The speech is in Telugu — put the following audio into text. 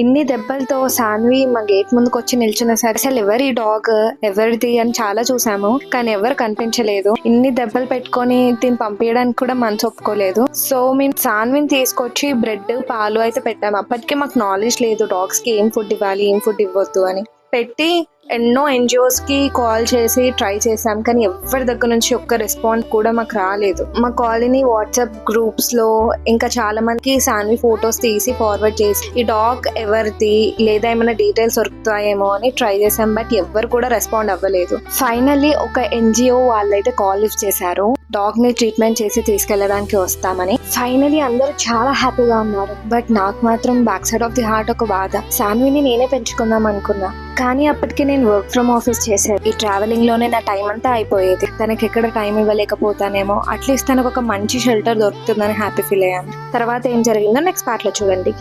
ఇన్ని దెబ్బలతో సాన్వి మా గేట్ ముందుకు వచ్చి నిల్చున్న సరే అసలు ఎవరి డాగ్ ఎవరిది అని చాలా చూసాము, కానీ ఎవరు కనిపించలేదు. ఇన్ని దెబ్బలు పెట్టుకొని దీన్ని పంపించడానికి కూడా మనసు ఒప్పుకోలేదు. సో మేము సాన్విని తీసుకొచ్చి బ్రెడ్ పాలు అయితే పెట్టాము. అప్పటికే మాకు నాలెడ్జ్ లేదు డాగ్స్ కి ఏం ఫుడ్ ఇవ్వాలి ఏం ఫుడ్ ఇవ్వద్దు అని. పెట్టి ఎన్నో NGOs కి కాల్ చేసి ట్రై చేసాం, కానీ ఎవరి దగ్గర నుంచి ఒక్క రెస్పాన్స్ కూడా మాకు రాలేదు. మా కాలనీ వాట్సాప్ గ్రూప్స్ లో ఇంకా చాలా మందికి సాన్వి ఫొటోస్ తీసి ఫార్వర్డ్ చేసి ఈ డాగ్ ఎవరిది లేదా ఏమైనా డీటెయిల్స్ దొరుకుతాయేమో అని ట్రై చేసాం, బట్ ఎవ్వరు కూడా రెస్పాండ్ అవ్వలేదు. ఫైనల్లీ ఒక NGO వాళ్ళైతే కాల్ లిఫ్ట్ చేశారు, డాగ్ ని ట్రీట్మెంట్ చేసి తీసుకెళ్లడానికి వస్తామని. ఫైనలీ అందరూ చాలా హ్యాపీగా ఉన్నారు. బట్ నాకు మాత్రం back side of the heart ఒక బాధ. సాన్విని నేనే పెంచుకుందాం అనుకున్నా, కానీ అప్పటికి నేను వర్క్ ఫ్రమ్ ఆఫీస్ చేసేది. ఈ ట్రావెలింగ్ లోనే నా టైం అంతా అయిపోయేది. తనకి ఎక్కడ టైం ఇవ్వలేకపోతానేమో, అట్లీస్ట్ తనకు ఒక మంచి షెల్టర్ దొరుకుతుందని హ్యాపీ ఫీల్ అయ్యాను. తర్వాత ఏం జరిగిందో నెక్స్ట్ పార్ట్ లో చూడండి.